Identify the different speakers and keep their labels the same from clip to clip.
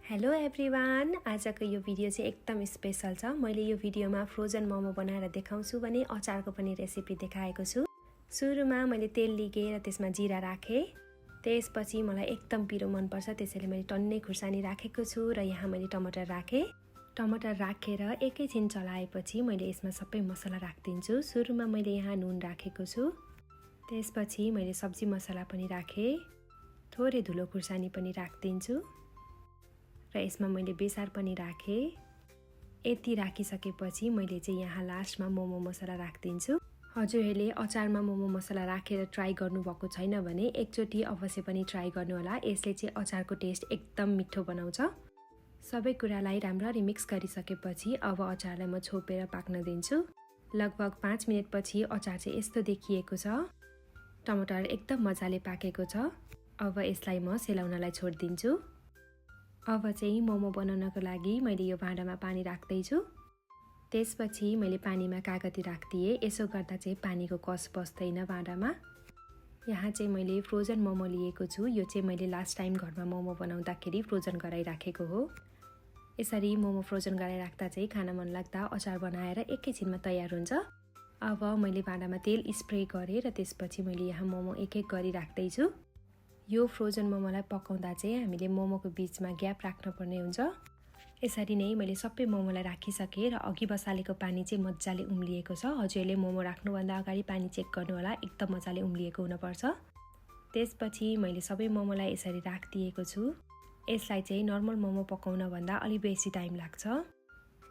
Speaker 1: Hello everyone, आजको यो video चाहिँ एकदम स्पेशल छ। मैले यो भिडियोमा फ्रोजन मोमो बनाएर देखाउँछु भने अचारको पनि रेसिपी देखाएको छु। सुरुमा मैले तेल लिएँ र त्यसमा जिरा राखेँ। त्यसपछि मलाई एकदम पिरो मनपर्छ, त्यसैले मैले टन्नै खुर्सानी राखेको छु र यहाँ मैले टमाटर राखेँ। टमाटर राखेर एकैछिन चलाएपछि मैले यसमा सबै मसला राखिदिन्छु। सुरुमा मैले यहाँ नुन राखेको छु, त्यसपछि मैले सब्जी मसला पनि राखेँ, थोरै धुलो खुर्सानी पनि राखिदिन्छु र यसमा मैले बेसार पनि राखेँ। यति राखिसकेपछि मैले चाहिँ यहाँ लास्टमा मोमो मसला राखिदिन्छु। हजुरहरूले अचारमा मोमो मसला राखेर ट्राई गर्नुभएको छैन भने एकचोटि अवश्य पनि ट्राई गर्नुहोला। यसले चाहिँ अचारको टेस्ट एकदम मिठो बनाउँछ। सबै कुरालाई राम्ररी मिक्स गरिसकेपछि अब अचारलाई म छोपेर पाक्न दिन्छु। लगभग 5 मिनेटपछि अचार चाहिँ यस्तो देखिएको छ। टमाटर एकदम मजाले पाकेको छ। अब यसलाई म सेलाउनलाई छोडिदिन्छु। अब चाहिँ मोमो बनाउनको लागि मैले यो भाँडामा पानी राख्दैछु। त्यसपछि मैले पानीमा कागती राखिदिएँ। यसो गर्दा चाहिँ पानीको कस बस्दैन भाँडामा। यहाँ चाहिँ मैले फ्रोजन मोमो लिएको छु। यो चाहिँ मैले लास्ट टाइम घरमा मोमो बनाउँदाखेरि फ्रोजन गराइराखेको हो। यसरी मोमो फ्रोजन गराइराख्दा चाहिँ खान मन लाग्दा अचार बनाएर एकैछिनमा तयार हुन्छ। अब मैले भाँडामा तेल स्प्रे गरेँ र त्यसपछि मैले यहाँ मोमो एक एक गरी राख्दैछु। यो फ्रोजन मोमोलाई पकाउँदा चाहिँ हामीले मोमोको बीचमा ग्याप राख्नुपर्ने हुन्छ। यसरी नै मैले सबै मोमोलाई राखिसकेँ र अघि बसालेको पानी चाहिँ मजाले उम्लिएको छ। हजुरले मोमो राख्नुभन्दा अगाडि पानी चेक गर्नु होला, एकदम मजाले उम्लिएको हुनुपर्छ। त्यसपछि मैले सबै मोमोलाई यसरी राखिदिएको छु। यसलाई चाहिँ नर्मल मोमो पकाउन भन्दा अलि बेसी टाइम लाग्छ।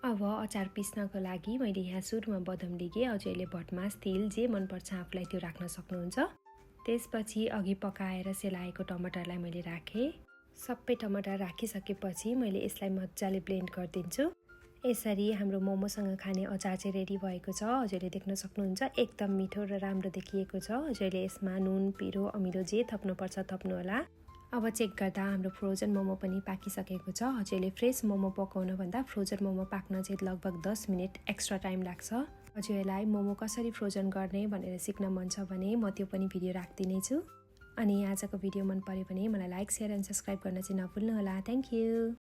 Speaker 1: अब अचार पिस्नको लागि मैले यहाँ सुरुमा बदाम लिएँ। हजुरले भटमास, तिल जे मनपर्छ आफूलाई त्यो राख्न सक्नुहुन्छ। त्यसपछि अघि पकाएर सेलाएको टमाटरलाई मैले राखेँ। सबै टमाटर राखिसकेपछि मैले यसलाई मजाले ब्लेन्ड गरिदिन्छु। यसरी हाम्रो मोमोसँग खाने अचार चाहिँ रेडी भएको छ। हजुरले देख्न सक्नुहुन्छ एकदम मिठो र राम्रो देखिएको छ। हजुरले यसमा नुन, पिरो, अमिलो जे थप्नुपर्छ थप्नुहोला। अब चेक गर्दा हाम्रो फ्रोजन मोमो पनि पाकिसकेको छ। हजुरले फ्रेस मोमो पकाउन भन्दा फ्रोजन मोमो पाक्न चाहिँ लगभग 10 मिनट एक्स्ट्रा टाइम लाग्छ। हजुरलाई मोमो कसरी फ्रोजन गर्ने भनेर सिक्न मन छ भने म त्यो पनि भिडियो राख्दिनै छु। अनि आजको भिडियो मन पर्यो भने मलाई लाइक, सेयर एन्ड सब्स्क्राइब गर्न चाहिँ नभुल्नुहोला। Thank you.